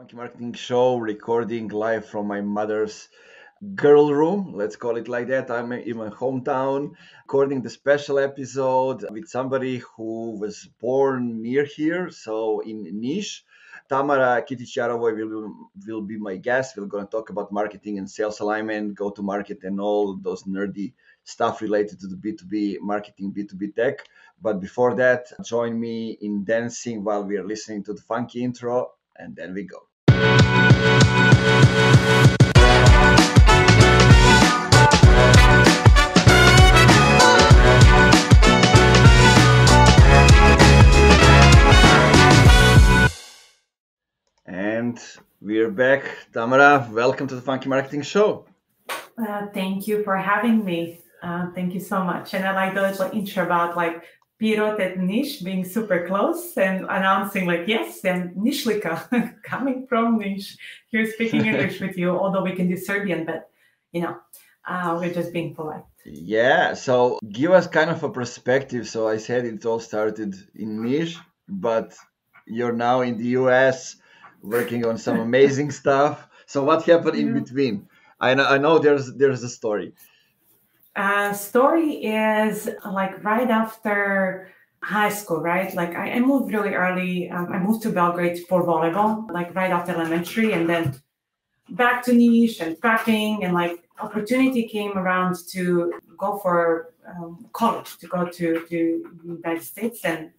Funky Marketing Show, recording live from my mother's girl room. Let's call it like that. I'm in my hometown, recording the special episode with somebody who was born near here, so in Niš. Tamara Kitic Yarovoy will be my guest. We're going to talk about marketing and sales alignment, go to market, and all those nerdy stuff related to the B2B marketing, B2B tech. But before that, join me in dancing while we are listening to the funky intro, and then we go. And we're back. Tamara, welcome to the Funky Marketing Show. Thank you for having me. Thank you so much. And I like the little intro about Pirot and Niš being super close and announcing yes, and Nišlika coming from Niš. Here speaking English with you, although we can do Serbian, but we're just being polite. Yeah, so give us kind of a perspective. So I said it all started in Niš, but you're now in the US working on some amazing stuff. So what happened in between? I know there's a story. Story is right after high school, right? I moved really early. I moved to Belgrade for volleyball, right after elementary, and then back to Niš and prepping, and opportunity came around to go for college, to go to the United States and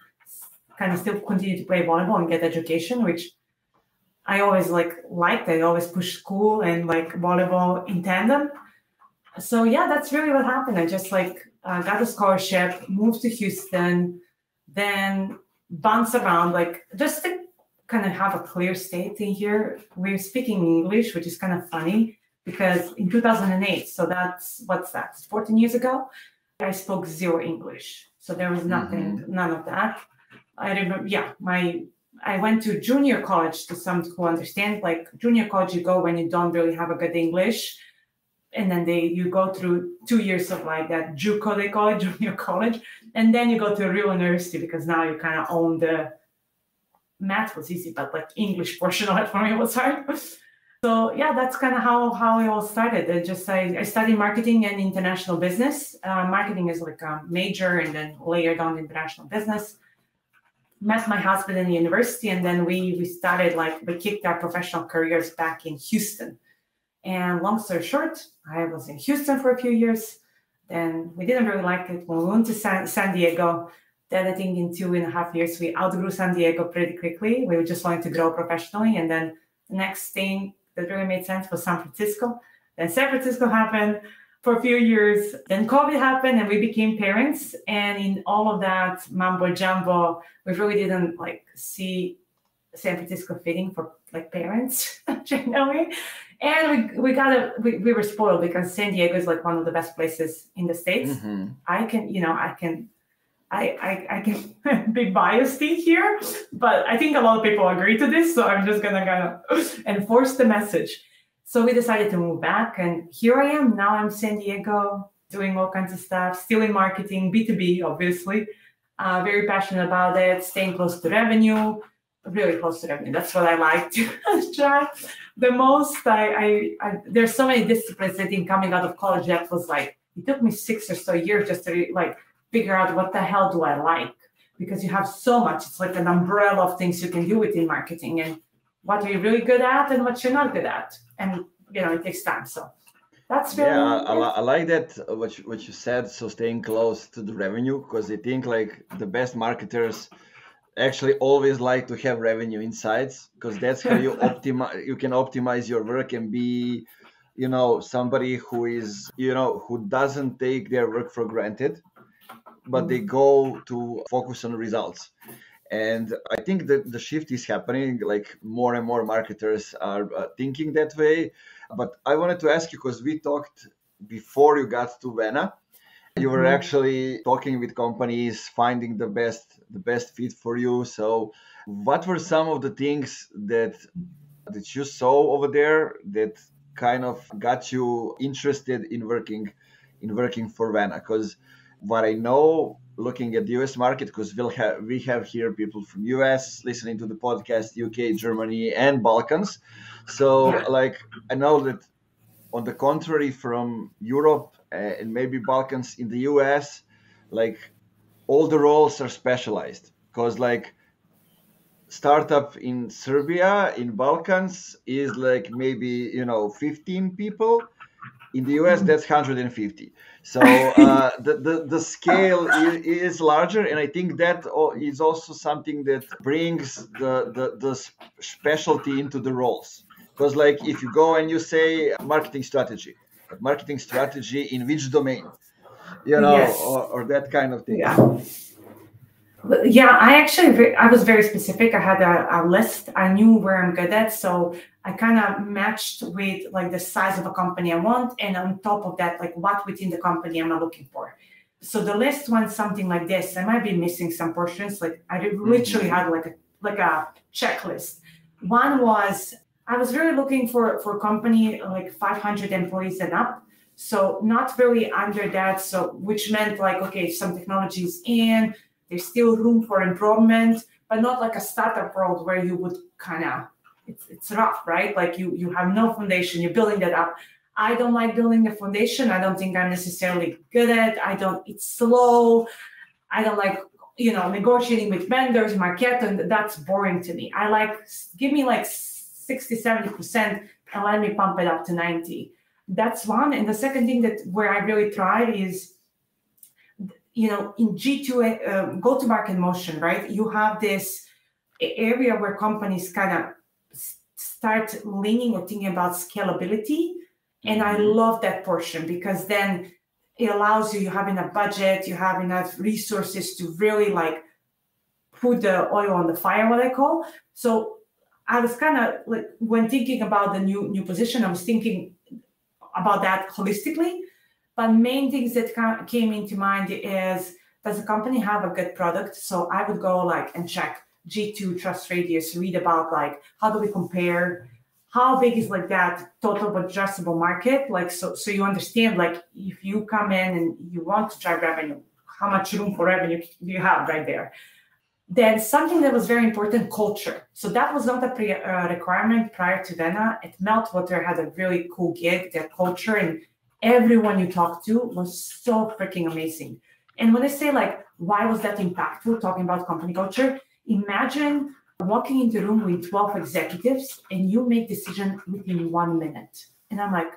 kind of still continue to play volleyball and get education, which I always liked. I always pushed school and volleyball in tandem. So yeah, that's really what happened. I just got a scholarship, moved to Houston, then bounce around, just to kind of have a clear state in here. We're speaking English, which is kind of funny because in 2008, so what's that, 14 years ago, I spoke zero English. So there was nothing, none of that. I remember, I went to junior college. To some who understand, junior college, you go when you don't really have a good English. And then you go through 2 years of that JUCO, they call it, junior college. And then you go to a real university because now you kind of own the math was easy, but English portion of it for me was hard. So yeah, that's kind of how it all started. I studied marketing and international business. Marketing is a major and then layered on international business. Met my husband in the university, and then we started we kicked our professional careers back in Houston. And long story short, I was in Houston for a few years. Then we didn't really like it. When we went to San Diego, then I think in 2.5 years, we outgrew San Diego pretty quickly. We were just wanting to grow professionally. And then the next thing that really made sense was San Francisco. Then San Francisco happened for a few years. Then COVID happened and we became parents. And in all of that mambo jumbo, we really didn't see San Francisco fitting for parents generally. And we were spoiled because San Diego is one of the best places in the States. Mm-hmm. I can be biased here, but I think a lot of people agree to this. So I'm just gonna kind of enforce the message. So we decided to move back, and here I am. Now I'm in San Diego doing all kinds of stuff, still in marketing, B2B, obviously. Very passionate about it, staying close to revenue, really close to revenue. That's what I like to try the most. There's so many disciplines I think coming out of college that was it took me 6 or so years just to figure out what the hell do I like, because you have so much. It's an umbrella of things you can do within marketing, and what you're really good at and what you're not good at. And, it takes time. So that's really... Yeah, I like that, what you said. So staying close to the revenue, because I think the best marketers actually always like to have revenue insights, because that's how you you can optimize your work and be, somebody who is, who doesn't take their work for granted, but they go to focus on results. And I think that the shift is happening, more and more marketers are thinking that way. But I wanted to ask you, because we talked before you got to Vena, you were actually talking with companies, finding the best fit for you. So what were some of the things that you saw over there that kind of got you interested in working for Vena? Because what I know looking at the US market, because we have here people from US listening to the podcast, UK, Germany, and Balkans. So Yeah. like I know that on the contrary from Europe and maybe Balkans, in the US, like all the roles are specialized, because like startup in Serbia, in Balkans is like maybe 15 people. In the US, that's 150. So the scale is larger, and I think that is also something that brings the specialty into the roles. Because like if you go and you say marketing strategy, but marketing strategy in which domain, Yes. or that kind of thing. Yeah. Yeah, I was very specific. I had a list. I knew where I'm good at, so I kind of matched with like the size of a company I want, and on top of that, like what within the company am I looking for. So the list went something like this. I might be missing some portions. Like I literally had like a checklist. One was I was really looking for a company like 500 employees and up. So not really under that. So which meant like okay, some technologies in. There's still room for improvement, but not like a startup world where you would kind of, it's rough, right? Like you have no foundation, you're building that up. I don't like building the foundation. I don't think I'm necessarily good at. It's slow. I don't like, negotiating with vendors, market, and that's boring to me. I like, give me like 60, 70% and let me pump it up to 90. That's one. And the second thing where I really tried is, in G2 go-to-market motion, right? You have this area where companies kind of start leaning or thinking about scalability. And I love that portion because then it allows you have enough budget, you have enough resources to really like put the oil on the fire, what I call. So I was kind of like, when thinking about the new position, I was thinking about that holistically. But main things that came into mind is, does the company have a good product? So I would go like and check G2 Trust Radius, read about like, how do we compare? How big is like that total addressable market? Like, so you understand, like if you come in and you want to drive revenue, how much room for revenue do you have right there? Then something that was very important, culture. So that was not a requirement prior to Vena. At Meltwater had a really cool gig, their culture, and everyone you talked to was so freaking amazing. And when I say like, why was that impactful, talking about company culture, imagine walking into a room with 12 executives and you make decision within 1 minute. And I'm like,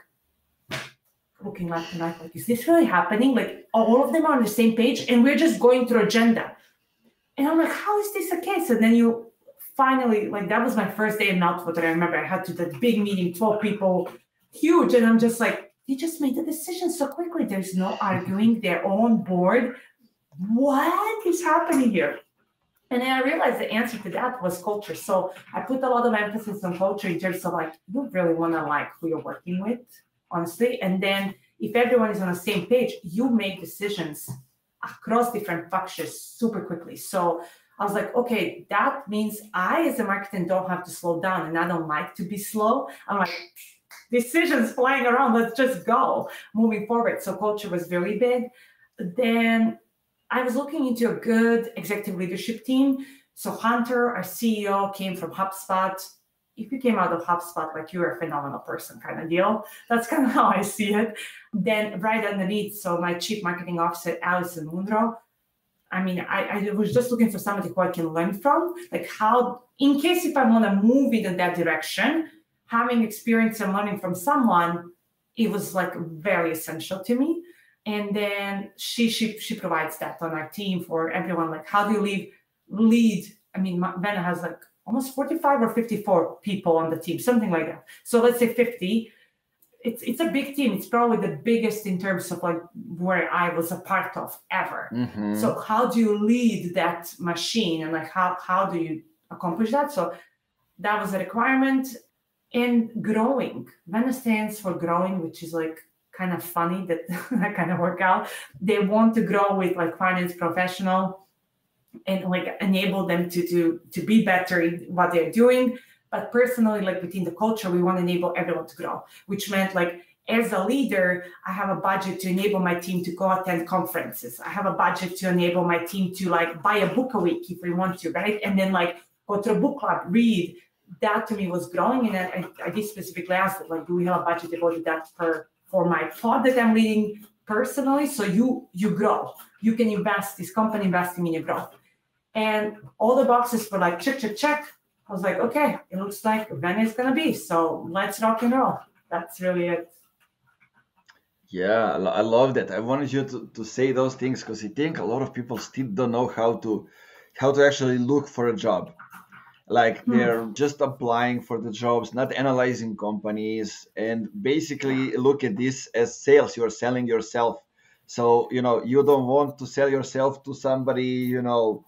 looking left and right, like, is this really happening? Like all of them are on the same page and we're just going through agenda. And I'm like, how is this the case? And then you finally, like that was my first day in Meltwater. I remember I had to that big meeting, 12 people, huge. And I'm just like, they just made the decision so quickly. There's no arguing. They're all on board. What is happening here? And then I realized the answer to that was culture. So I put a lot of emphasis on culture in terms of like, you really want to like who you're working with, honestly. And then if everyone is on the same page, you make decisions across different functions super quickly. So I was like, okay, that means I as a marketer don't have to slow down, and I don't like to be slow. I'm like, decisions flying around, let's just go moving forward. So culture was very big. Then I was looking into a good executive leadership team. So Hunter, our CEO, came from HubSpot. If you came out of HubSpot, like you're a phenomenal person kind of deal. That's kind of how I see it. Then right underneath, so my chief marketing officer, Alison Munro. I mean, I was just looking for somebody who I can learn from, like how, in case if I want to move in that direction, having experience and learning from someone, it was like very essential to me. And then she provides that on our team for everyone. Like, how do you lead? I mean, Vena has like almost 45 or 54 people on the team, something like that. So let's say 50. It's a big team. It's probably the biggest in terms of like where I was a part of ever. So how do you lead that machine, and like how do you accomplish that? So that was a requirement. And growing. Vena stands for growing, which is like kind of funny that that kind of work out. They want to grow with like finance professional and like enable them to be better in what they're doing. But personally, like within the culture, we want to enable everyone to grow, which meant like as a leader, I have a budget to enable my team to go attend conferences. I have a budget to enable my team to like buy a book a week if we want to, right? And then like go to a book club, read. That to me was growing. And I did specifically ask, like, do we have a budget devoted that for my pod that I'm leading personally? So you grow. You can invest, this company investing in your growth. And all the boxes were like, check, check, check. I was like, okay, it looks like Vena is going to be. So let's rock and roll. That's really it. Yeah, I love that. I wanted you to say those things because I think a lot of people still don't know how to actually look for a job. Like they're just applying for the jobs, not analyzing companies, and basically look at this as sales. You're selling yourself. So, you don't want to sell yourself to somebody, who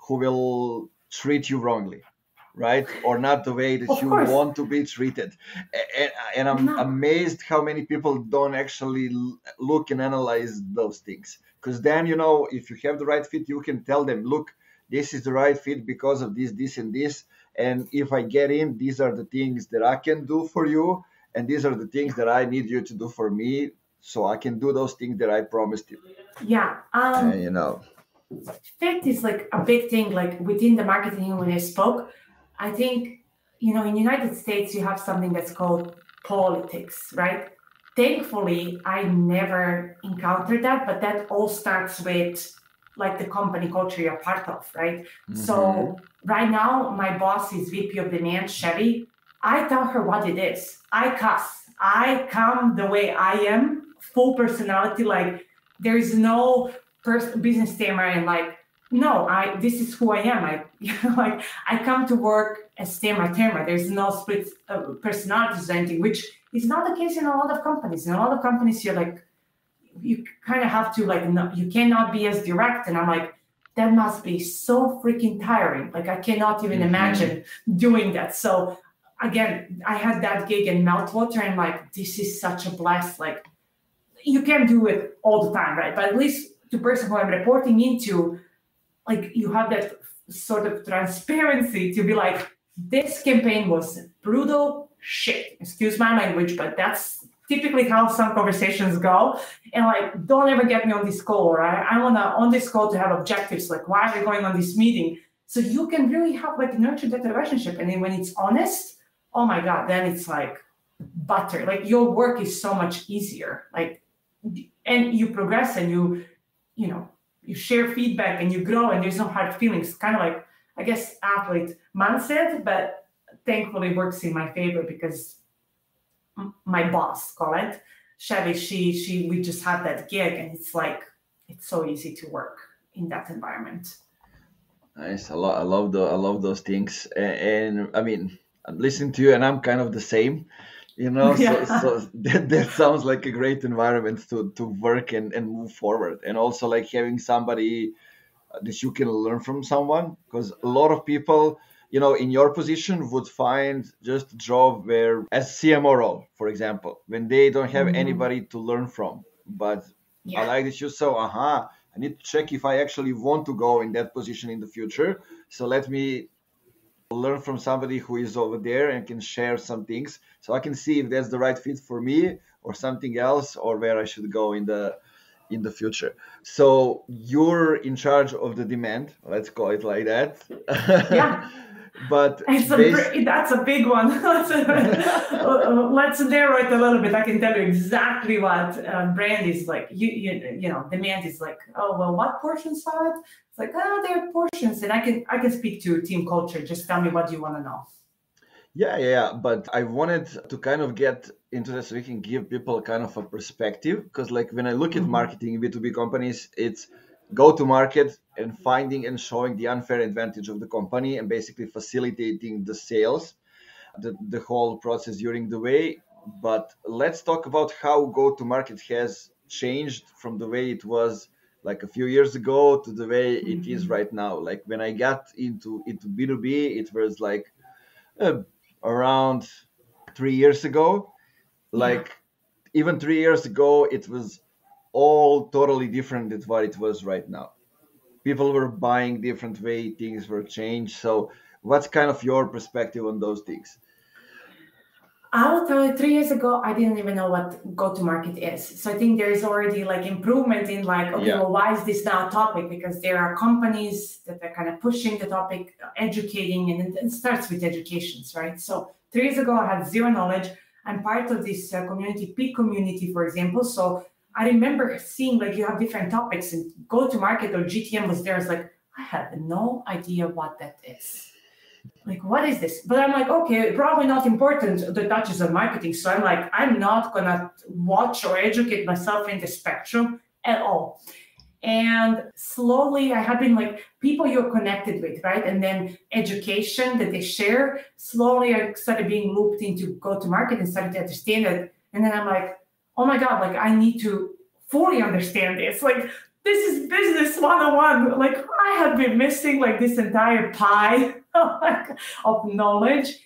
will treat you wrongly, right? Or not the way that Of you course. want to be treated. And I'm amazed how many people don't actually look and analyze those things. Because then, if you have the right fit, you can tell them, look, this is the right fit because of this, this, and this. And if I get in, these are the things that I can do for you. And these are the things that I need you to do for me. So I can do those things that I promised you. Yeah. Fit is like a big thing, like within the marketing when I spoke. I think, in the United States, you have something that's called politics, right? Thankfully, I never encountered that, but that all starts with like the company culture you're part of, right? Mm-hmm. So right now, my boss is VP of Demand, Chevy. I tell her what it is. I cuss. I come the way I am, full personality. Like there is no business Tamara and like, no, this is who I am. I come to work as Tamara. There's no split personalities or anything, which is not the case in a lot of companies. In a lot of companies, you're like, you kind of have to like, no, you cannot be as direct. And I'm like, that must be so freaking tiring. Like I cannot even imagine doing that. So again, I had that gig in Meltwater and like, this is such a blast. Like you can do it all the time, right? But at least the person who I'm reporting into, like you have that sort of transparency to be like, this campaign was brutal shit. Excuse my language, but that's typically how some conversations go. And like, don't ever get me on this call, or I want to on this call to have objectives. Like, why are we going on this meeting? So you can really help like nurture that relationship. And then when it's honest, oh my God, then it's like butter. Like your work is so much easier. Like, and you progress and you share feedback and you grow and there's no hard feelings. Kind of like, I guess, athlete mindset, but thankfully works in my favor because my boss, call it, Chevy, we just had that gig and it's like, it's so easy to work in that environment. Nice. I love those things. And I mean, I'm listening to you and I'm kind of the same. So that sounds like a great environment to work and move forward, and also like having somebody that you can learn from someone, because a lot of people in your position would find just a job where, as CMO role, for example, when they don't have anybody to learn from. But I like that you saw, I need to check if I actually want to go in that position in the future, so let me learn from somebody who is over there and can share some things, so I can see if that's the right fit for me or something else, or where I should go in the future. So you're in charge of the demand, let's call it like that. Yeah. But that's a big one. Let's narrow it a little bit. I can tell you exactly what brand is like. Demand is like, oh well, what portions are it? It's like, there are portions, and I can speak to team culture. Just tell me what you want to know. Yeah. But I wanted to kind of get into this so we can give people kind of a perspective, because like when I look at marketing in B2B companies, it's go to market and finding and showing the unfair advantage of the company and basically facilitating the sales, the whole process during the way. But let's talk about how go to market has changed from the way it was like a few years ago to the way it is right now. Like when I got into B2B, it was like around 3 years ago. Like even 3 years ago, it was all totally different than what it was right now. People were buying different way, things were changed. So what's kind of your perspective on those things? I will tell you, 3 years ago, I didn't even know what go-to-market is. So I think there is already like improvement in like, okay, Yeah. well, why is this now a topic? Because there are companies that are kind of pushing the topic, educating, and it starts with educations, right? So 3 years ago, I had zero knowledge. I'm part of this community, P community, for example. So I remember seeing like you have different topics and go-to-market or GTM was there. I was like, I had no idea what that is. Like, what is this? But I'm like, okay, probably not important, the touches on marketing. So I'm like, I'm not going to watch or educate myself in the spectrum at all. And slowly I have been like people you're connected with, right? And then education that they share. Slowly I started being looped into go-to-market and started to understand it. And then I'm like, oh my God, like I need to fully understand this. Like, this is business 101. Like I have been missing like this entire pie of knowledge,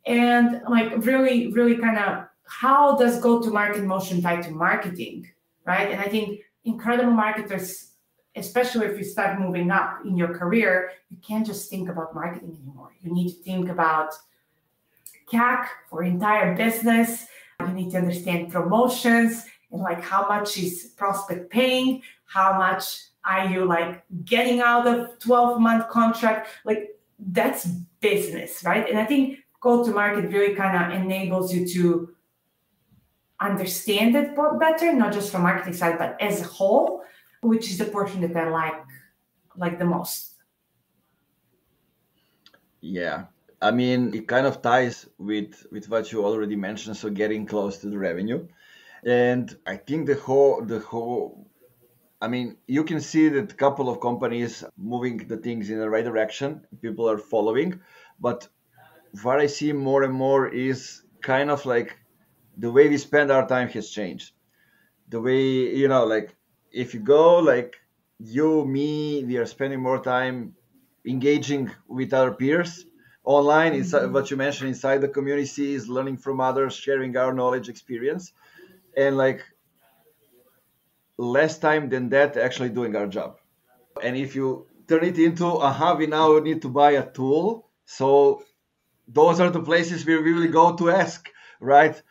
and like really, really kind of how does go-to-market motion tie to marketing, right? And I think incredible marketers, especially if you start moving up in your career, you can't just think about marketing anymore. You need to think about CAC for entire business. You need to understand promotions and like how much is prospect paying, how much are you like getting out of 12-month contract? Like that's business, right? And I think go-to-market really kind of enables you to understand it better, not just from marketing side, but as a whole, which is the portion that I like the most. Yeah. I mean, it kind of ties with what you already mentioned, so getting close to the revenue. And I think I mean, you can see that a couple of companies moving the things in the right direction. People are following. But what I see more and more is kind of like the way we spend our time has changed. The way, like if you go like you, me, we are spending more time engaging with our peers online. It's what you mentioned inside the community is learning from others, sharing our knowledge, experience, and like less time than that actually doing our job. And if you turn it into, we now need to buy a tool. So those are the places where we will go to ask, right?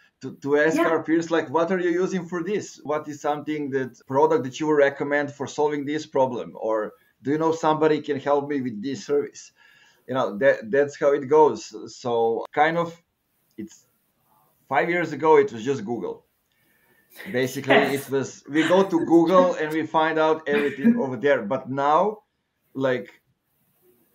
To ask our peers, like, what are you using for this? What is something product that you would recommend for solving this problem? Or do you know somebody can help me with this service? That's how it goes. So kind of, it's 5 years ago, it was just Google. Basically, it was, we go to Google and we find out everything over there. But now, like,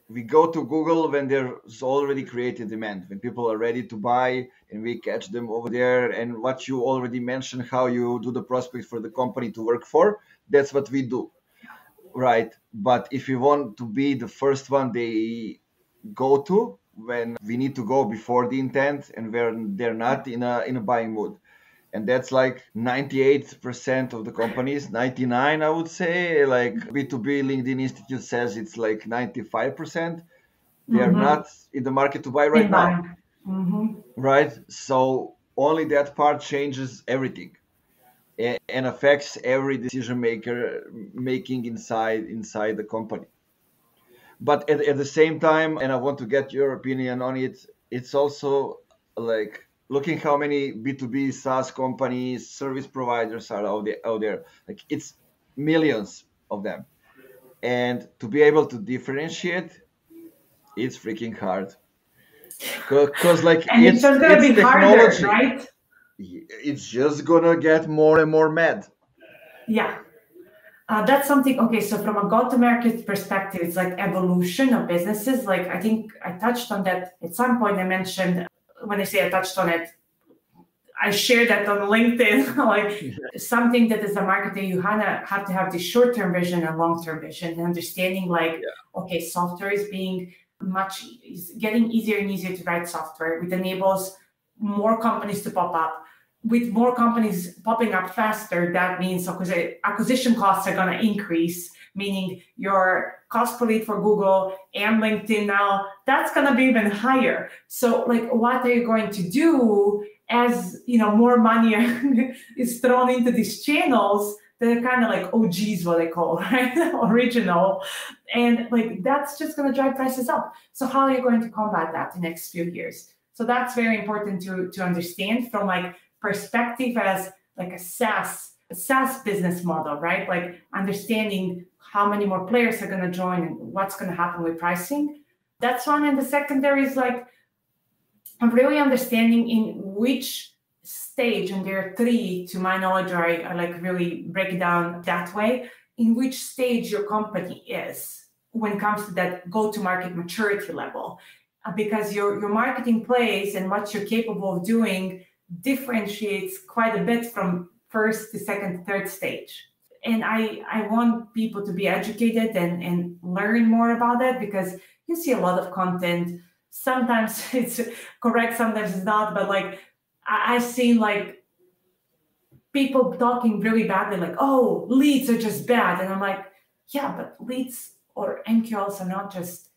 we go to Google when there's already created demand, when people are ready to buy, and we catch them over there. And what you already mentioned, how you do the prospect for the company to work for, that's what we do, right? But if you want to be the first one they go to when we need to go before the intent and when they're not in a buying mood. And that's like 98% of the companies, 99, I would say. Like B2B LinkedIn Institute says it's like 95%. They are not in the market to buy right now, right? So only that part changes everything and affects every decision maker making inside the company. But at the same time, and I want to get your opinion on it, it's also like looking how many B2B SaaS companies, service providers are out there. Like it's millions of them. And to be able to differentiate, it's freaking hard. Because like it's just gonna be technology, harder, right? It's just gonna get more and more mad. Yeah. That's something, okay, so from a go-to-market perspective, it's like evolution of businesses. Like I think I touched on that at some point. I mentioned, when I say I touched on it, I shared that on LinkedIn, like something that as a marketer, you have to have the short-term vision and long-term vision and understanding like, okay, software is getting easier and easier to write software, which enables more companies to pop up. With more companies popping up faster, that means acquisition costs are going to increase, meaning your cost per lead for Google and LinkedIn now, that's going to be even higher. So like, what are you going to do as more money is thrown into these channels? They're kind of like OGs, what they call, right? Original. And like, that's just going to drive prices up. So how are you going to combat that the next few years? So that's very important to understand from like perspective as like a SaaS business model, right? Like understanding how many more players are going to join and what's going to happen with pricing. That's one. And the secondary is like I'm really understanding in which stage, and there are three to my knowledge, or I like really break it down that way, in which stage your company is when it comes to that go-to-market maturity level. Because your marketing plays and what you're capable of doing differentiates quite a bit from first to second, third stage. And I want people to be educated and learn more about that, because you see a lot of content. Sometimes it's correct, sometimes it's not, but like I've seen like people talking really badly, like, oh, leads are just bad. And I'm like, yeah, but leads or MQLs are not just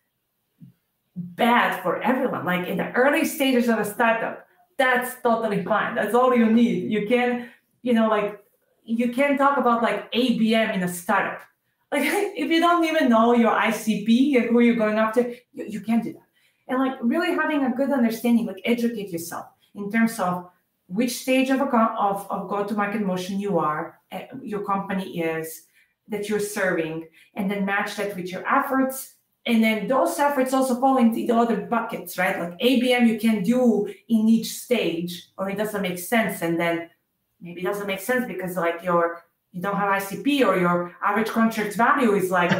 bad for everyone. Like in the early stages of a startup, that's totally fine. That's all you need. You can, like you can talk about like ABM in a startup. Like if you don't even know your ICP and who you're going after, you can't do that. And like really having a good understanding, like educate yourself in terms of which stage of go-to-market motion you are, your company is, that you're serving, and then match that with your efforts. And then those efforts also fall into the other buckets, right? Like ABM you can do in each stage, or it doesn't make sense. And then maybe it doesn't make sense because like you don't have ICP, or your average contract value is like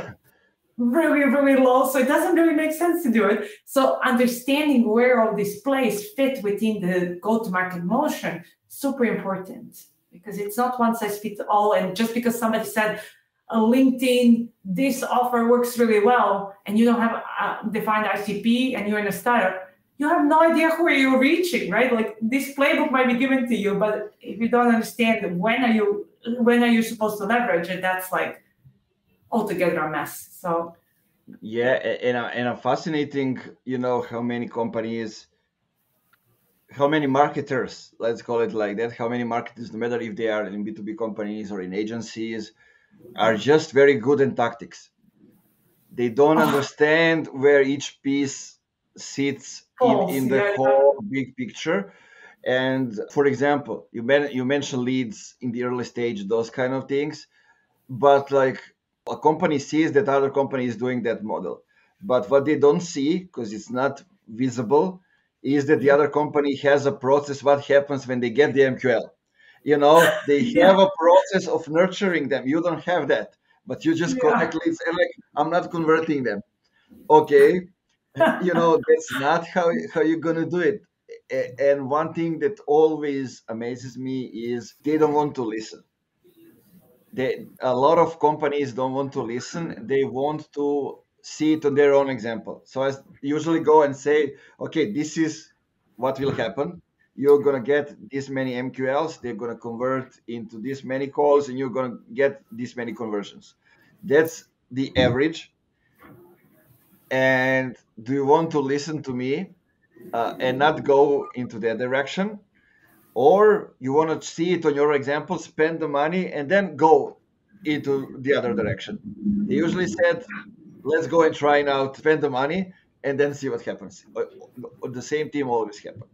really, really low. So it doesn't really make sense to do it. So understanding where all these plays fit within the go-to-market motion, super important, because it's not one size fits all. And just because somebody said, LinkedIn, this offer works really well, and you don't have a defined ICP and you're in a startup, you have no idea who you're reaching, right? Like this playbook might be given to you, but if you don't understand when are you supposed to leverage it, that's like altogether a mess. So yeah, and a fascinating, how many companies, how many marketers, let's call it like that, how many marketers, no matter if they are in B2B companies or in agencies, are just very good in tactics. They don't understand where each piece sits in the whole big picture. And for example, you mentioned leads in the early stage, those kind of things. But like a company sees that other company is doing that model. But what they don't see, because it's not visible, is that the other company has a process. What happens when they get the MQL? They have a process of nurturing them. You don't have that, but you just collect leads and like, I'm not converting them. Okay. That's not how you're going to do it. And one thing that always amazes me is they don't want to listen. A lot of companies don't want to listen. They want to see it on their own example. So I usually go and say, okay, this is what will happen. You're going to get this many MQLs. They're going to convert into this many calls, and you're going to get this many conversions. That's the average. And do you want to listen to me and not go into that direction? Or you want to see it on your example, spend the money, and then go into the other direction? They usually said, let's go and try now to spend the money and then see what happens. The same team always happen.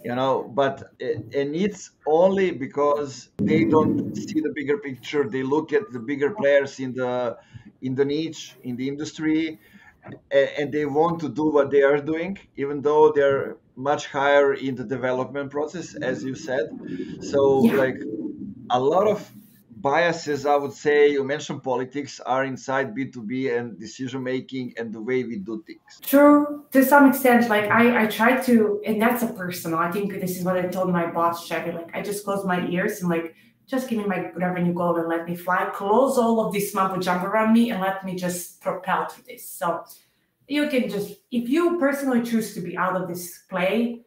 But and it's only because they don't see the bigger picture. They look at the bigger players in the niche, in the industry, and they want to do what they are doing, even though they're much higher in the development process, as you said. So like a lot of biases, I would say, you mentioned politics, are inside B2B and decision making and the way we do things. True, to some extent. Like I try to, and that's a personal, I think this is what I told my boss, Chevy, like I just close my ears and like, just give me my revenue goal and let me fly, close all of this mumbo jumbo around me and let me just propel through this. So you can just, if you personally choose to be out of this play,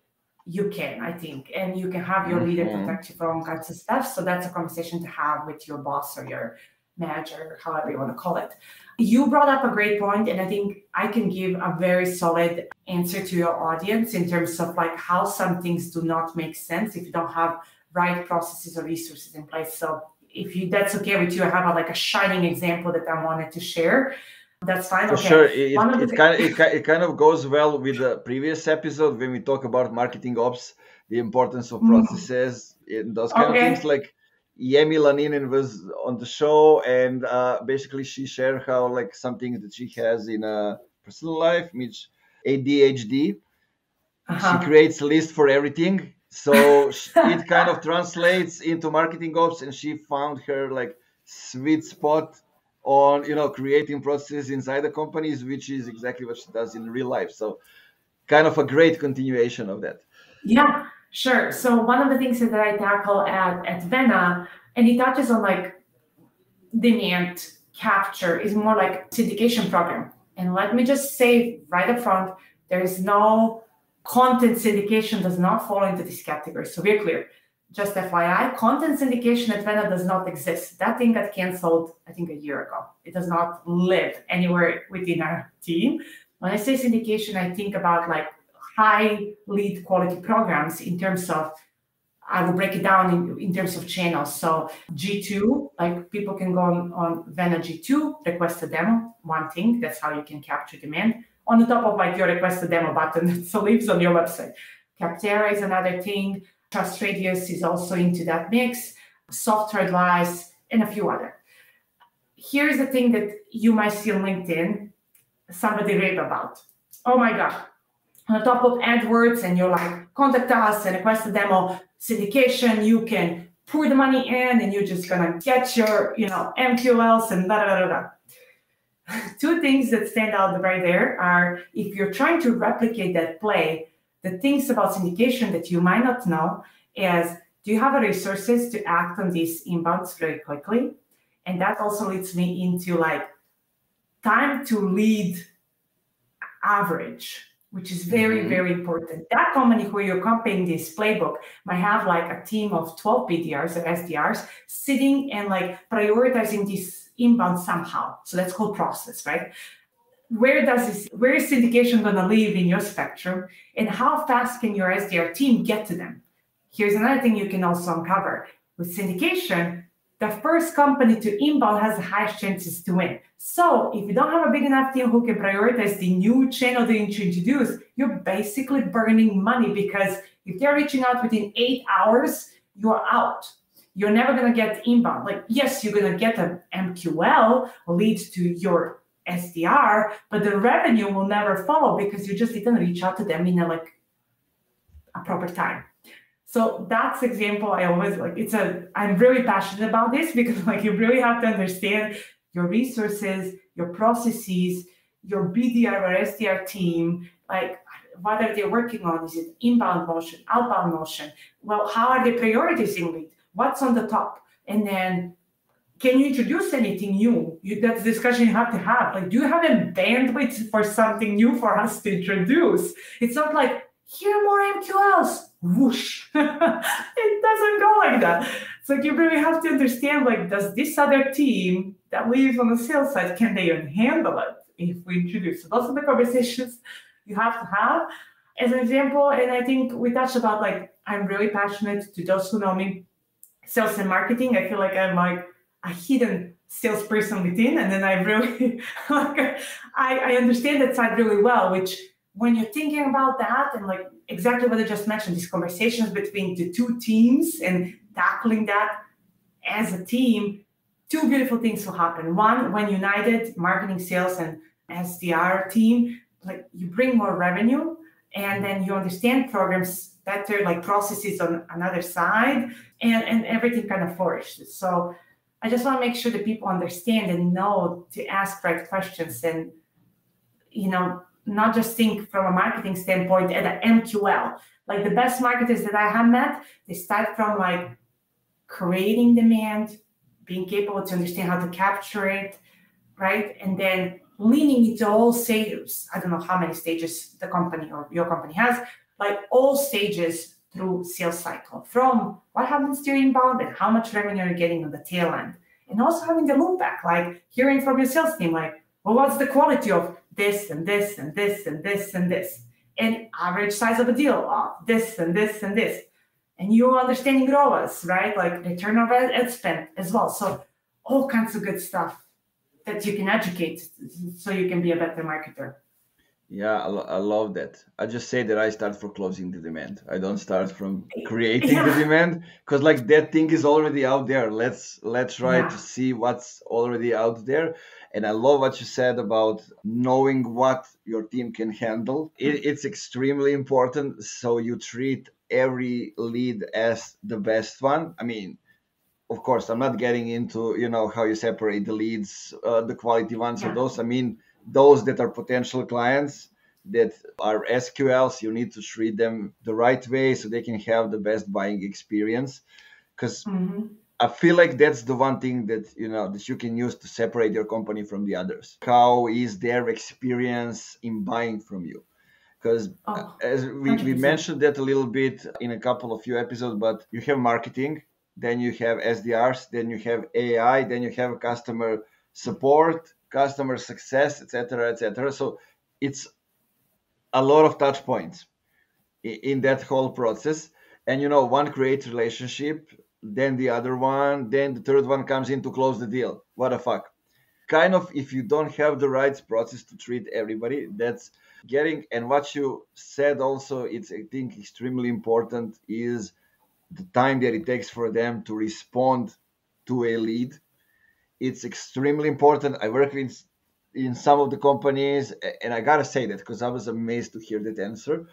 you can, I think, and you can have your leader protect you from all kinds of stuff. So that's a conversation to have with your boss or your manager, however you want to call it. You brought up a great point, and I think I can give a very solid answer to your audience in terms of like how some things do not make sense if you don't have right processes or resources in place. So if that's okay with you, I have a shining example that I wanted to share. That's fine. For Okay. sure, it kind of goes well with the previous episode when we talk about marketing ops, the importance of processes, and those kind of things. Like Yemi Laninen was on the show, and basically she shared how like something that she has in a personal life, which ADHD. She creates a list for everything, so it kind of translates into marketing ops, and she found her like sweet spot on creating processes inside the companies, which is exactly what she does in real life. So kind of a great continuation of that. Yeah, sure. So one of the things that I tackle at Vena, and it touches on like demand capture, is more like syndication program. And let me just say right up front, there is no content syndication does not fall into this category. So we're clear. Just FYI, content syndication at Vena does not exist. That thing got canceled, I think, a year ago. It does not live anywhere within our team. When I say syndication, I think about like high lead quality programs in terms of, I will break it down in terms of channels. So G2, like people can go on Vena G2, request a demo, one thing, that's how you can capture demand. On the top of like your request a demo button that lives on your website. Capterra is another thing. Trust Radius is also into that mix. Software Advice, and a few other. Here's the thing that you might see on LinkedIn, somebody rave about. Oh my God. On the top of AdWords, and you're like, contact us and request a demo, syndication, you can pour the money in and you're just gonna get your, MQLs and da da da da. Two things that stand out right there are, if you're trying to replicate that play, the things about syndication that you might not know is, do you have the resources to act on these inbounds very quickly? And that also leads me into like time to lead average, which is very, very important. That company who you're copying this playbook might have like a team of 12 BDRs or SDRs sitting and like prioritizing this inbound somehow. So that's called process, right? Where is syndication going to live in your spectrum, and how fast can your SDR team get to them? Here's another thing you can also uncover. With syndication, the first company to inbound has the highest chances to win. So if you don't have a big enough team who can prioritize the new channel that you introduce, you're basically burning money, because if they're reaching out within 8 hours, you're out. You're never going to get inbound. Like, yes, you're going to get an MQL lead to your SDR, but the revenue will never follow because you just didn't reach out to them in a proper time. So that's example I always like. I'm really passionate about this, because like you really have to understand your resources, your processes, your BDR or SDR team, like what are they working on? Is it inbound motion, outbound motion? Well, how are they prioritizing lead? What's on the top? And then can you introduce anything new? That's the discussion you have to have. Like, do you have a bandwidth for something new for us to introduce? It's not like, here are more MQLs. Whoosh. It doesn't go like that. So you really have to understand, like, does this other team that lives on the sales side, can they even handle it if we introduce? So those are the conversations you have to have. As an example, and I think we touched about, like, I'm really passionate, to those who know me, sales and marketing. I feel like I'm like a hidden salesperson within, and then I really I understand that side really well, which when you're thinking about that and like exactly what I just mentioned, these conversations between the two teams and tackling that as a team, two beautiful things will happen. One, when united, marketing, sales, and SDR team, like you bring more revenue, and then you understand programs better, like processes on another side, and everything kind of flourishes. So I just want to make sure that people understand and know to ask right questions, and not just think from a marketing standpoint at an MQL. Like the best marketers that I have met, they start from like creating demand, being capable to understand how to capture it, right? And then leaning into all stages. I don't know how many stages the company or your company has, like all stages through sales cycle, from what happens to your inbound and how much revenue you're getting on the tail end. And also having the loop back, like hearing from your sales team, like, well, what's the quality of this and this and this and this and this, and average size of a deal of this and this and this. And you understanding ROAS, right? Like return on ad spend as well. So all kinds of good stuff. that you can educate so you can be a better marketer. Yeah, I love that. I just say that I start for closing the demand. I don't start from creating the demand, because like that thing is already out there. Let's try to see what's already out there. And I love what you said about knowing what your team can handle. It's extremely important. So you treat every lead as the best one. I mean, of course, I'm not getting into, how you separate the leads, the quality ones or those. I mean, those that are potential clients that are SQLs, you need to treat them the right way so they can have the best buying experience. Because I feel like that's the one thing that, that you can use to separate your company from the others. How is their experience in buying from you? Because as we mentioned that a little bit in a couple of few episodes, but you have marketing, then you have SDRs, then you have AI, then you have customer support, customer success, etc., etc. So it's a lot of touch points in that whole process. And, one creates relationship, then the other one, then the third one comes in to close the deal. What the fuck? Kind of, if you don't have the right process to treat everybody, that's getting. And what you said also, it's, I think, extremely important is the time that it takes for them to respond to a lead. It's extremely important. I work in some of the companies, and I gotta say that because I was amazed to hear that answer.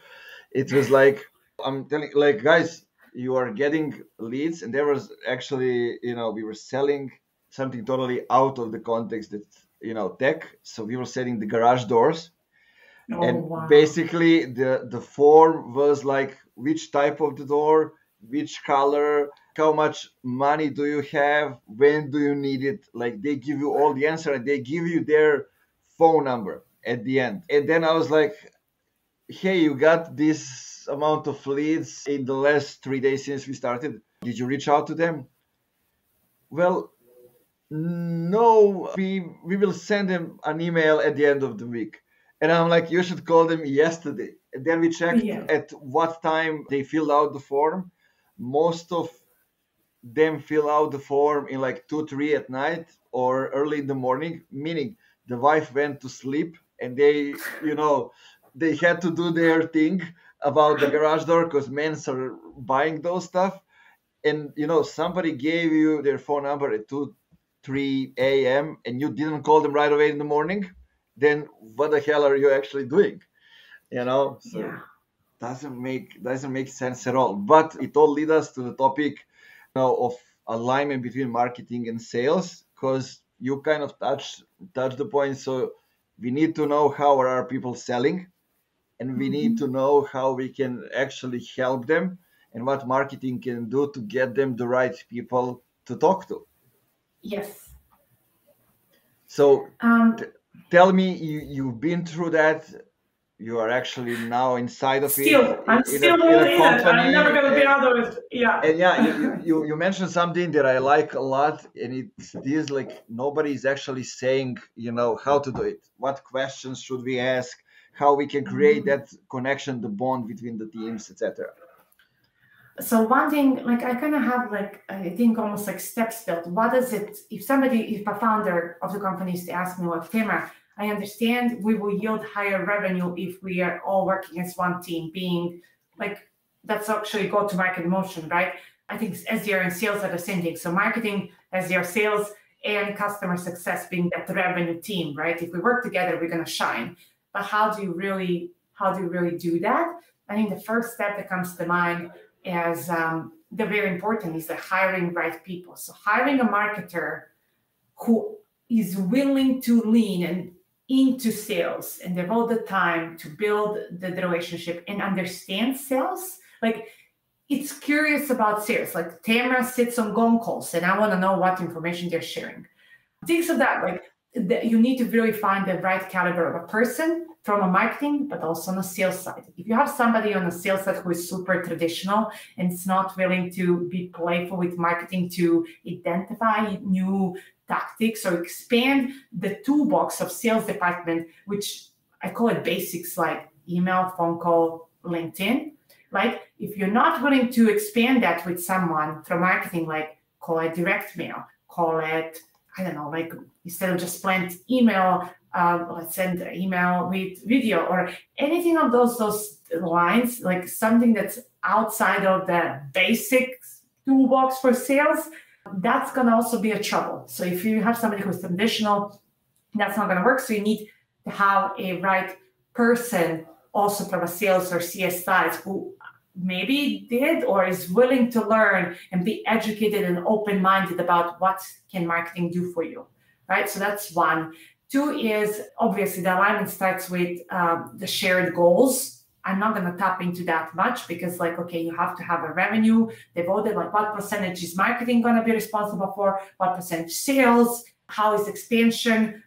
It was like, I'm telling, like, guys, you are getting leads, and there was actually, we were selling something totally out of the context that, tech. So we were selling the garage doors. Basically the form was like, which type of the door, which color, how much money do you have, when do you need it? Like, they give you all the answer and they give you their phone number at the end. And then I was like, hey, you got this amount of leads in the last 3 days since we started. Did you reach out to them? Well, no, we will send them an email at the end of the week. And I'm like, you should call them yesterday. And then we checked at what time they filled out the form. Most of them fill out the form in like 2, 3 at night or early in the morning, meaning the wife went to sleep and they, they had to do their thing about the garage door because men are buying those stuff. And, somebody gave you their phone number at 2, 3 a.m. and you didn't call them right away in the morning, then what the hell are you actually doing? So doesn't make sense at all. But it all leads us to the topic of alignment between marketing and sales, because you kind of touch the point. So we need to know how are our people selling, and we need to know how we can actually help them and what marketing can do to get them the right people to talk to. Yes. So tell me, you've been through that. You are actually now inside of it. I'm still in it. I'm never going to be out of it. Yeah. And you mentioned something that I like a lot, and it's this, like, nobody is actually saying, how to do it. What questions should we ask? How we can create that connection, the bond between the teams, etc. So one thing, like, I kind of have, like, I think almost like steps built. What is it? If a founder of the company is to ask me, well, Tamara, I understand we will yield higher revenue if we are all working as one team, being like, that's actually go-to-market motion, right? I think SDR and sales are the same thing. So marketing, SDR, sales, and customer success being that revenue team, right? If we work together, we're going to shine. But how do you really do that? I think the first step that comes to mind is the very important is the hiring right people. So hiring a marketer who is willing to lean and into sales and devote the time to build the relationship and understand sales. Like, it's curious about sales. Like, Tamara sits on gong calls and I want to know what information they're sharing. Things of that, like, you need to really find the right caliber of a person from a marketing, but also on the sales side. If you have somebody on the sales side who is super traditional and is not willing to be playful with marketing to identify new tactics or expand the toolbox of sales department, which I call it basics like email, phone call, LinkedIn, right? If you're not willing to expand that with someone from marketing, like, call it direct mail, call it I don't know, like instead of just blank email, let's send an email with video or anything of those lines, like something that's outside of the basic toolbox for sales, that's going to also be a trouble. So if you have somebody who's traditional, that's not going to work. So you need to have a right person also from a sales or CS side who maybe did or is willing to learn and be educated and open-minded about what can marketing do for you, right? So that's one. Two is obviously the alignment starts with the shared goals. I'm not going to tap into that much because like, okay, you have to have a revenue devoted, like what percentage is marketing going to be responsible for, what percentage sales, how is expansion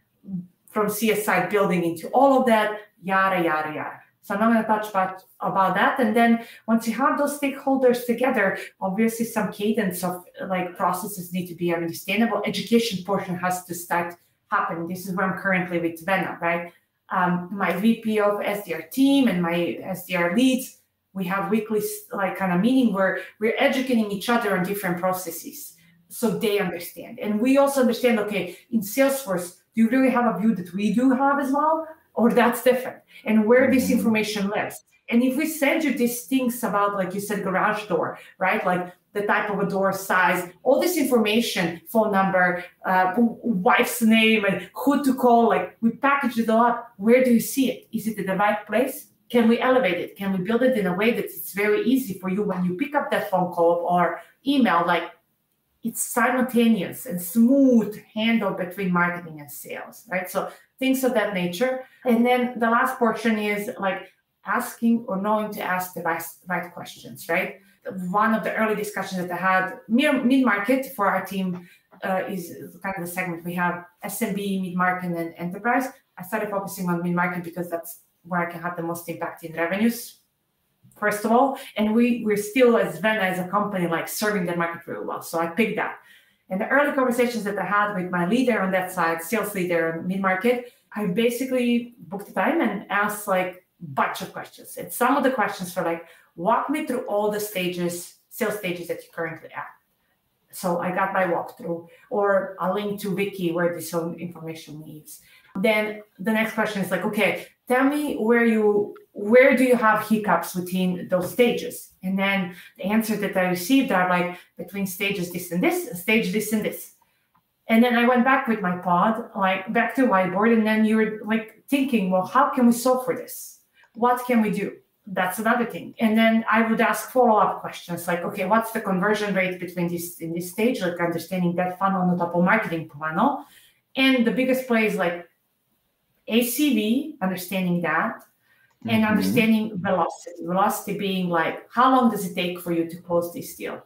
from CS side building into all of that, yada, yada, yada. So I'm not going to touch much about that. And then once you have those stakeholders together, obviously some cadence of like processes need to be understandable. Education portion has to start happening. This is where I'm currently with Vena, right? My VP of SDR team and my SDR leads, we have weekly like kind of meeting where we're educating each other on different processes so they understand. And we also understand, okay, in Salesforce, do you really have a view that we do have as well? Or that's different, and where this information lives. And if we send you these things about, like you said, garage door, right? Like the type of a door size, all this information, phone number, wife's name, and who to call, like we package it all up. Where do you see it? Is it in the right place? Can we elevate it? Can we build it in a way that it's very easy for you when you pick up that phone call or email, like it's simultaneous and smooth handle between marketing and sales, right? So things of that nature. And then the last portion is like asking or knowing to ask the right questions, right? One of the early discussions that I had, mid-market for our team is kind of the segment. We have SMB, mid-market, and enterprise. I started focusing on mid-market because that's where I can have the most impact in revenues, first of all. And we're still, as Vena, as a company, like serving the market really well. So I picked that. And the early conversations that I had with my leader on that side, sales leader in mid-market, I basically booked the time and asked like a bunch of questions. And some of the questions were like, walk me through all the stages, sales stages that you're currently at. So I got my walkthrough or a link to Wiki where this information lives. Then the next question is like, okay, tell me where do you have hiccups within those stages? And then the answer that I received are like between stages this and this, and stage this and this. And then I went back with my pod, like back to whiteboard, and then you're like thinking, well, how can we solve for this? What can we do? That's another thing. And then I would ask follow-up questions like, okay, what's the conversion rate between this in this stage, like understanding that funnel on the top of marketing funnel. And the biggest play is like ACV, understanding that, and understanding velocity. Velocity being like, how long does it take for you to close this deal?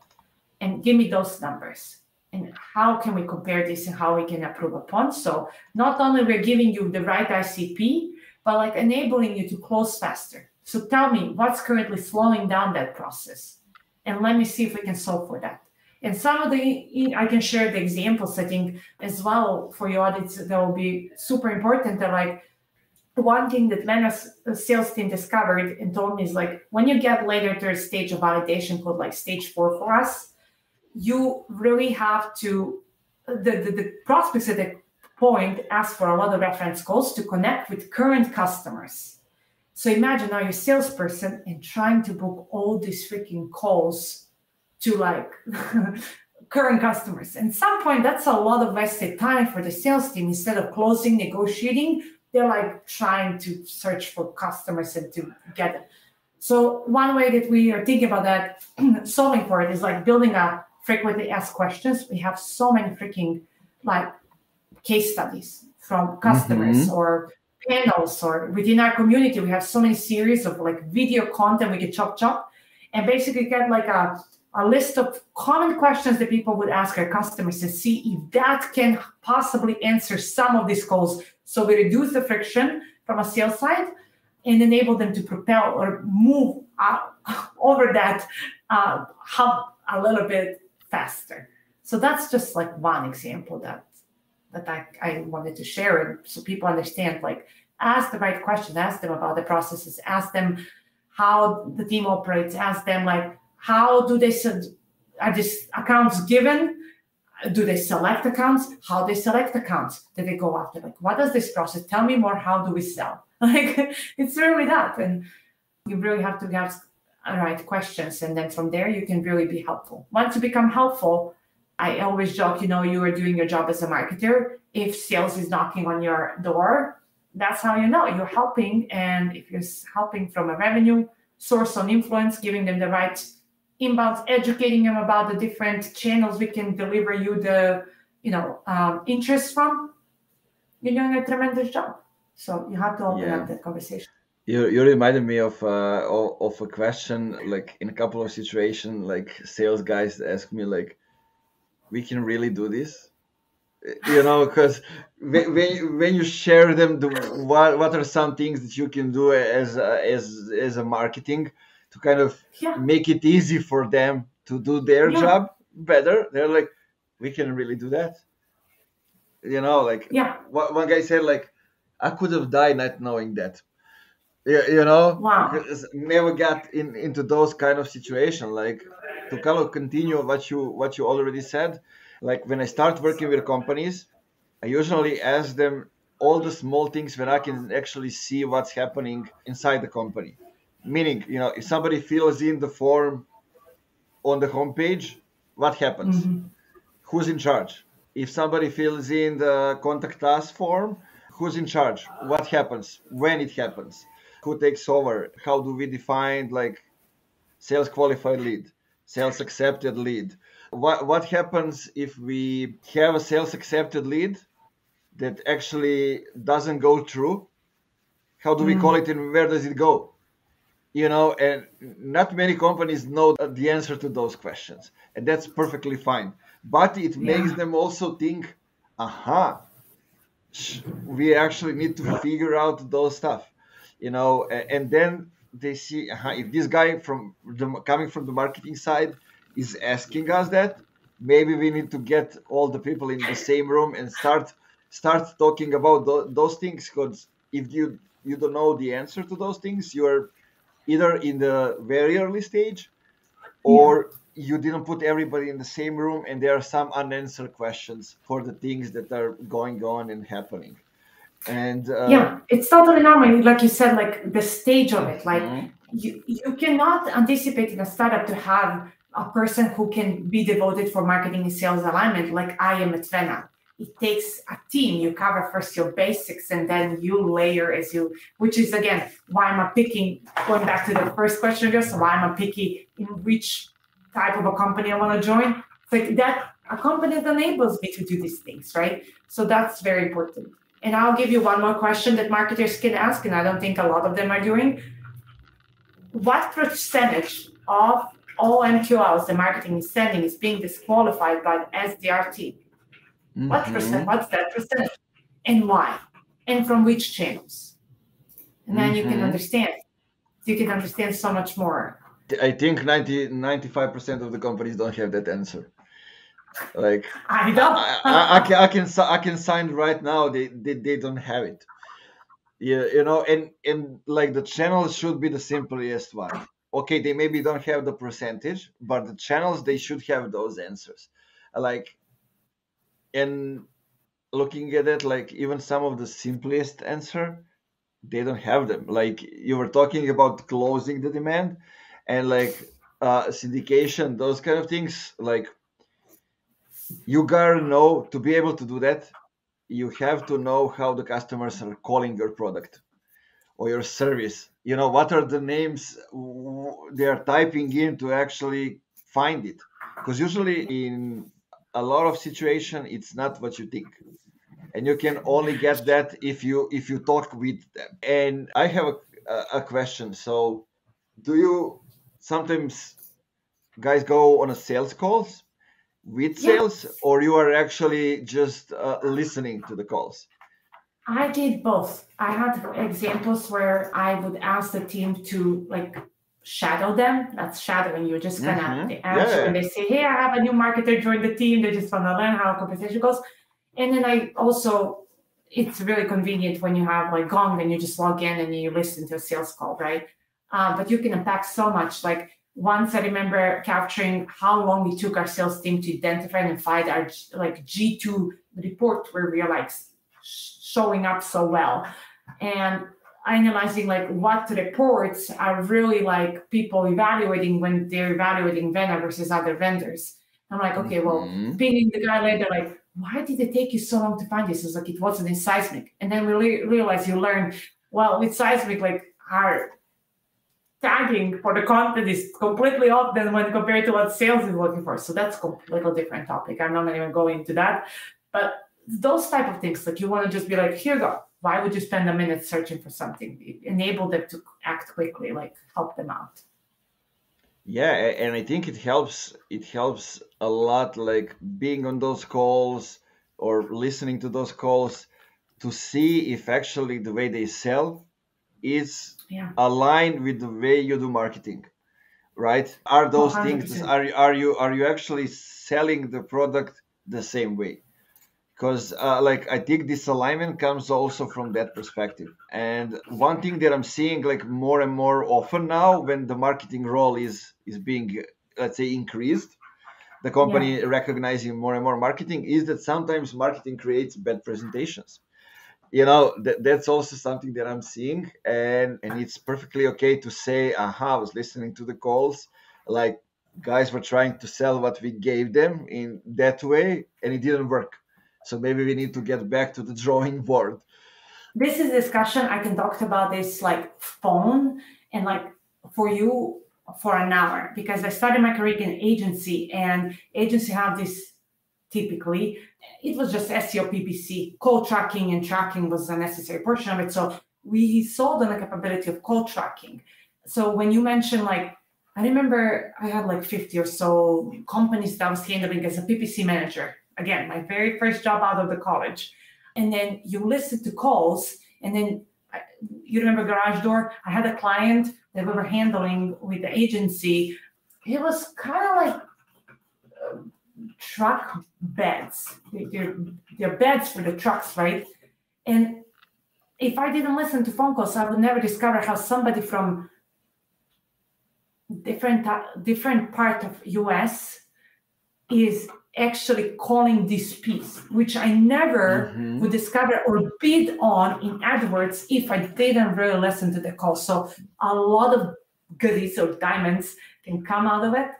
And give me those numbers. And how can we compare this and how we can improve upon? So not only we're giving you the right ICP, but like enabling you to close faster. So tell me what's currently slowing down that process. And let me see if we can solve for that. And some of I can share the examples, I think, as well for your audience that will be super important. That like one thing that Vena's sales team discovered and told me is like, when you get later to a stage of validation called like stage 4 for us, you really have to, the prospects at that point ask for a lot of reference calls to connect with current customers. So imagine now you're a salesperson and trying to book all these freaking calls to like current customers. And at some point, that's a lot of wasted time for the sales team. Instead of closing, negotiating, they're like trying to search for customers and to get them. So one way that we are thinking about that, solving for it, is like building a frequently asked questions. We have so many freaking like case studies from customers or panels, or within our community, we have so many series of like video content we can chop and basically get like a list of common questions that people would ask our customers and see if that can possibly answer some of these calls. So we reduce the friction from a sales side and enable them to propel or move over that hub a little bit faster. So that's just like one example that I wanted to share, and so people understand, like, ask the right question, ask them about the processes, ask them how the team operates, ask them like, how do they are these accounts given? Do they select accounts? How they select accounts? Do they go after, like, what does this process? Tell me more. How do we sell? Like, it's really that. And you really have to have right questions. And then from there, you can really be helpful. Once you become helpful, I always joke, you are doing your job as a marketer. If sales is knocking on your door, that's how you know you're helping. And if you're helping from a revenue source on influence, giving them the right inbounds, educating them about the different channels we can deliver you the, interest from, you're doing a tremendous job. So you have to open up that conversation. You reminded me of a question, like in a couple of situations, like sales guys ask me, like, we can really do this, because when you share them, what are some things that you can do as a marketing to kind of make it easy for them to do their job better. They're like, we can really do that. One guy said, like, I could have died not knowing that. Wow. Because never got into those kind of situations. Like, to kind of continue what you already said, like when I start working with companies, I usually ask them all the small things when I can actually see what's happening inside the company. Meaning, if somebody fills in the form on the homepage, what happens? Mm-hmm. Who's in charge? If somebody fills in the contact us form, who's in charge? What happens? When it happens? Who takes over? How do we define, like, sales qualified lead, sales accepted lead? What happens if we have a sales accepted lead that actually doesn't go through? How do we call it, and where does it go? And not many companies know the answer to those questions, and that's perfectly fine. But it makes them also think, we actually need to figure out those stuff, and then they see, if this guy coming from the marketing side is asking us that, maybe we need to get all the people in the same room and start talking about those things. Because if you don't know the answer to those things, you're either in the very early stage, or you didn't put everybody in the same room, and there are some unanswered questions for the things that are going on and happening. And it's totally normal. Like you said, like the stage of it, like you cannot anticipate in a startup to have a person who can be devoted for marketing and sales alignment like I am at Vena. It takes a team. You cover first your basics, and then you layer which is, again, why am I picking, going back to the first question, just why am I picky in which type of a company I want to join? It's like that, a company that enables me to do these things, right? So that's very important. And I'll give you one more question that marketers can ask, and I don't think a lot of them are doing. What percentage of all MQLs the marketing is sending is being disqualified by the SDR team? What percent? What's that percentage? And why? And from which channels? And then you can understand. You can understand so much more. I think 95% of the companies don't have that answer. Like, I don't. I can sign right now. They don't have it. And like the channels should be the simplest one. Okay, they maybe don't have the percentage, but the channels, they should have those answers. Like, and looking at it, like, even some of the simplest answer, they don't have them. Like, you were talking about closing the demand, and like syndication, those kind of things. Like, you gotta know, to be able to do that, you have to know how the customers are calling your product or your service. What are the names they are typing in to actually find it? Because usually in a lot of situations, it's not what you think, and you can only get that if you talk with them. And I have a question. So, do you sometimes, guys, go on a sales calls with sales, or you are actually just listening to the calls? I did both. I had examples where I would ask the team to, like, shadow them. That's shadowing. You're just gonna answer, and they say, hey, I have a new marketer join the team. They just want to learn how a conversation goes. And then I also, it's really convenient when you have like Gong and you just log in and you listen to a sales call, right? But you can unpack so much. Like, Once I remember capturing how long it took our sales team to identify and find our like G2 report where we are like showing up so well, and analyzing like what reports are really like people evaluating when they're evaluating Vena versus other vendors. I'm like, okay, well, pinging the guy later, like, why did it take you so long to find this? It's like, it wasn't in Seismic. And then we realize you learn, well, with Seismic, like our tagging for the content is completely off than when compared to what sales is looking for. So that's a completely different topic. I'm not going to even go into that. But those type of things, like you want to just be like, here you go. Why would you spend a minute searching for something? Enable them to act quickly, like help them out. Yeah, and I think it helps a lot, like being on those calls or listening to those calls to see if actually the way they sell is aligned with the way you do marketing, right? Are those 100%. Things, are you actually selling the product the same way? Because like I think this alignment comes also from that perspective. And one thing that I'm seeing like more and more often now, when the marketing role is being, let's say, increased, the company recognizing more and more marketing, is that sometimes marketing creates bad presentations. You know, that's also something that I'm seeing, and it's perfectly okay to say, I was listening to the calls, like guys were trying to sell what we gave them in that way, and it didn't work. So maybe we need to get back to the drawing board. This is a discussion I can talk about this like phone and like for you for an hour, because I started my career in agency, and agency have this typically, it was just SEO PPC, call tracking, and tracking was a necessary portion of it. So we sold on the capability of call tracking. So when you mentioned like, I remember I had like 50 or so companies that I was handling as a PPC manager. Again, my very first job out of the college. And then you listen to calls, and then you remember Garage Door? I had a client that we were handling with the agency. It was kind of like truck beds. They're beds for the trucks, right? And if I didn't listen to phone calls, I would never discover how somebody from different part of US is actually calling this piece, which I never would discover or bid on in AdWords if I didn't really listen to the call. So a lot of goodies or diamonds can come out of it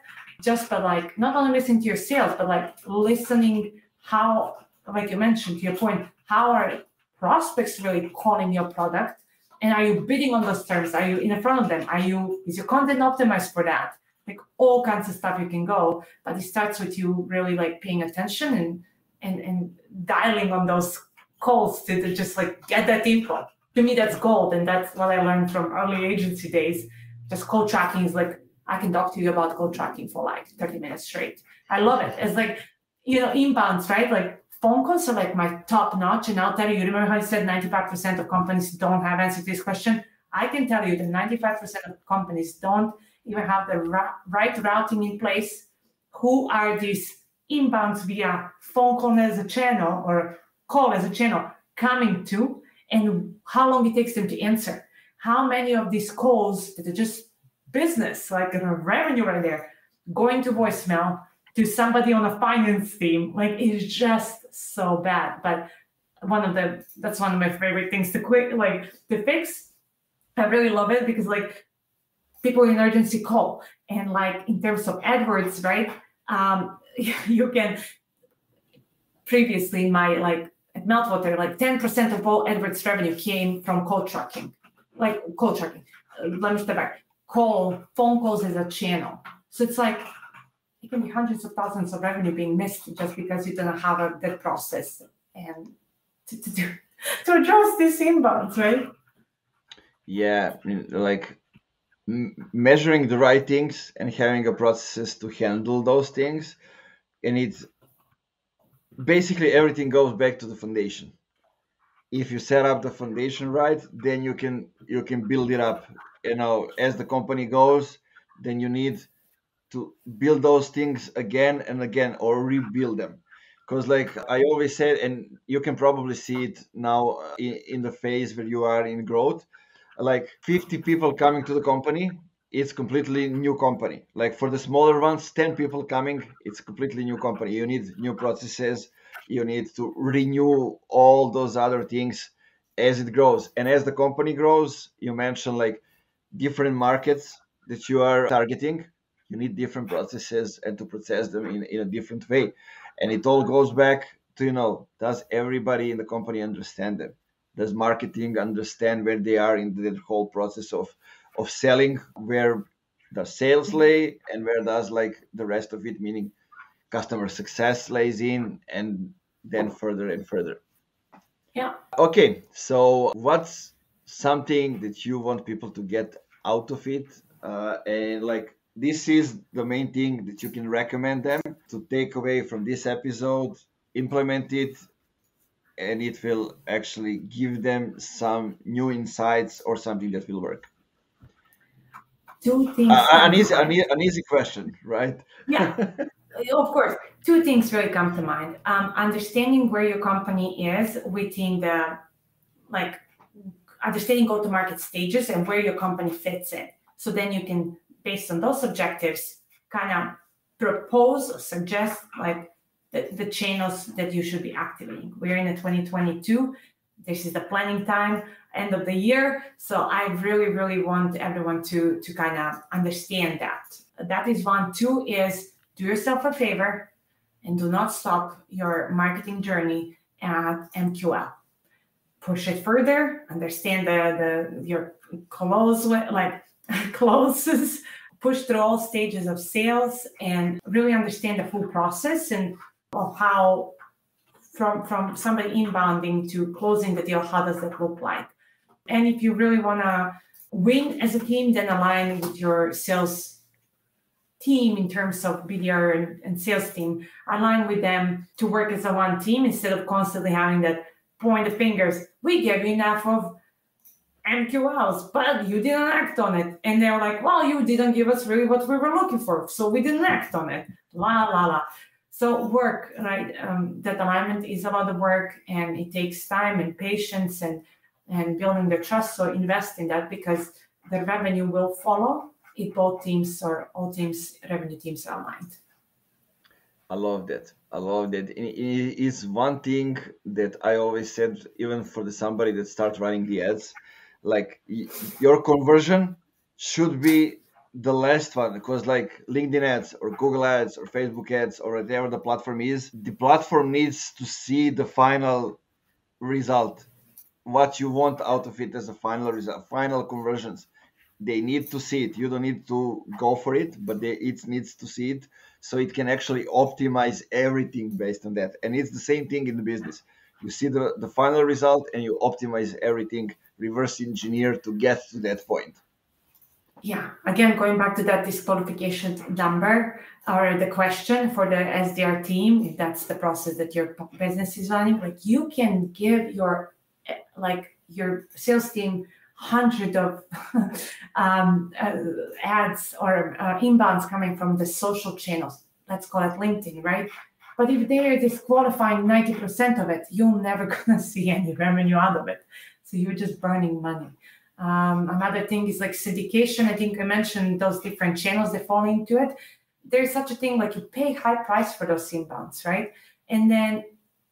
just by like not only listening to your sales, but like listening how, like you mentioned, to your point, how are prospects really calling your product, and are you bidding on those terms? Are you in front of them? Is your content optimized for that? Like all kinds of stuff you can go, but it starts with you really like paying attention and dialing on those calls to just like get that input. To me, that's gold, and that's what I learned from early agency days. Just call tracking is like, I can talk to you about call tracking for like 30 minutes straight. I love it. It's like, you know, inbounds, right? Like phone calls are like my top notch. And I'll tell you, remember how I said 95% of companies don't have answer to this question? I can tell you that 95% of companies don't even have the right routing in place. Who are these inbounds via phone call as a channel or call as a channel coming to, and how long it takes them to answer? How many of these calls that are just business, like a revenue right there, going to voicemail to somebody on a finance team, like it's just so bad. But that's one of my favorite things to fix. I really love it because like people in urgency call, and like in terms of AdWords, right? You can previously at Meltwater, like 10% of all AdWords revenue came from call tracking. Let me step back. Phone calls as a channel. So it's like it can be hundreds of thousands of revenue being missed just because you don't have that process and to address these inbounds, right? Yeah, like measuring the right things and having a process to handle those things, and it's basically everything goes back to the foundation. If you set up the foundation right, then you can build it up. You know, as the company goes, then you need to build those things again and again, or rebuild them. Because like I always said, and you can probably see it now in the phase where you are in growth, like 50 people coming to the company, it's completely new company. Like for the smaller ones, 10 people coming, it's a completely new company. You need new processes. You need to renew all those other things as it grows. And as the company grows, you mentioned like different markets that you are targeting. You need different processes and to process them in a different way. And it all goes back to, does everybody in the company understand them? Does marketing understand where they are in the whole process of selling, where the sales lay and where does like the rest of it, meaning customer success lays in, and then further and further. Yeah. Okay, so what's something that you want people to get out of it? And like this is the main thing that you can recommend them to take away from this episode, implement it, and it will actually give them some new insights or something that will work. Two things. An easy question, right? Yeah, of course. Two things really come to mind. Understanding where your company is within the, like, understanding go-to-market stages and where your company fits in. So then you can, based on those objectives, kind of propose or suggest like the channels that you should be activating. We're in a 2022. This is the planning time, end of the year. So I really, really want everyone to kind of understand that. That is one. Two is do yourself a favor and do not stop your marketing journey at MQL. Push it further, understand your closes, push through all stages of sales and really understand the full process and of how from somebody inbounding to closing the deal, how does that look like? And if you really want to win as a team, then align with your sales team in terms of BDR and sales team. Align with them to work as a one team instead of constantly having that point the fingers. We gave you enough of MQLs, but you didn't act on it. And they're like, well, you didn't give us really what we were looking for, so we didn't act on it. La, la, la. So work, right? That alignment is a lot of work and it takes time and patience and building the trust. So invest in that because the revenue will follow if both teams or all teams, revenue teams are aligned. I love that. It's one thing that I always said, even for somebody that starts running the ads, like your conversion should be the last one, because like LinkedIn ads or Google ads or Facebook ads or whatever the platform is, the platform needs to see the final result, what you want out of it as a final result, final conversions. They need to see it. You don't need to go for it, but it needs to see it so it can actually optimize everything based on that. And it's the same thing in the business. You see the final result and you optimize everything, reverse engineer to get to that point. Yeah, again, going back to that disqualification number or the question for the SDR team, if that's the process that your business is running, like you can give your sales team hundred of ads or inbounds coming from the social channels. Let's call it LinkedIn, right? But if they are disqualifying 90% of it, you're never gonna see any revenue out of it. So you're just burning money. Another thing is like syndication. I think I mentioned those different channels that fall into it. There's such a thing like you pay high price for those inbounds, right? And then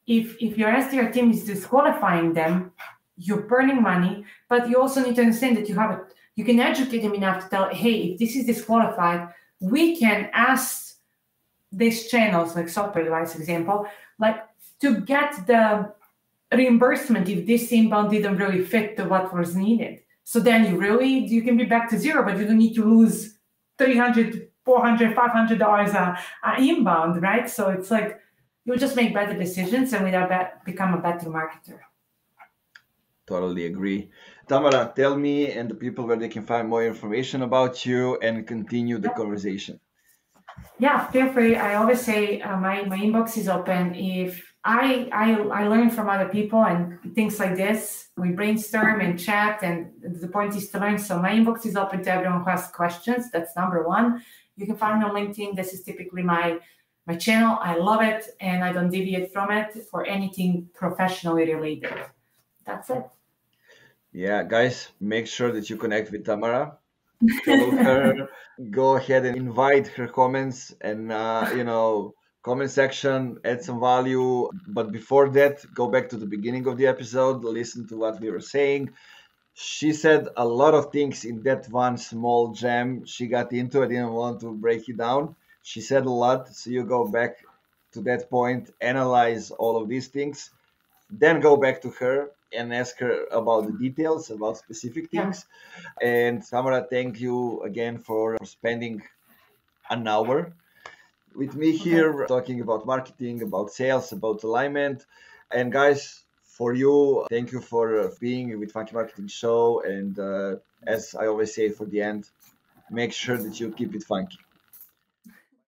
if your SDR team is disqualifying them, you're burning money, but you also need to understand that you can educate them enough to tell, hey, if this is disqualified, we can ask these channels, like software device example, like to get the reimbursement if this inbound didn't really fit to what was needed. So then you can be back to zero, but you don't need to lose $300, $400, $500 a inbound, right? So it's like you'll just make better decisions and with that become a better marketer. Totally agree. Tamara, tell me and the people where they can find more information about you and continue the conversation. Yeah, feel free. I always say my inbox is open. If I learn from other people and things like this, we brainstorm and chat, and the point is to learn. So my inbox is open to everyone who has questions. That's number one. You can find me on LinkedIn. This is typically my channel. I love it, and I don't deviate from it for anything professionally related. That's it. Yeah, guys, make sure that you connect with Tamara. follow her, go ahead and invite her comments and, comment section, add some value. But before that, go back to the beginning of the episode, listen to what we were saying. She said a lot of things in that one small gem she got into. I didn't want to break it down. She said a lot. So you go back to that point, analyze all of these things, then go back to her and ask her about the details, about specific things. And Tamara, thank you again for spending an hour with me here talking about marketing, about sales, about alignment. And guys, for you, thank you for being with Funky Marketing Show. And as I always say for the end, make sure that you keep it funky.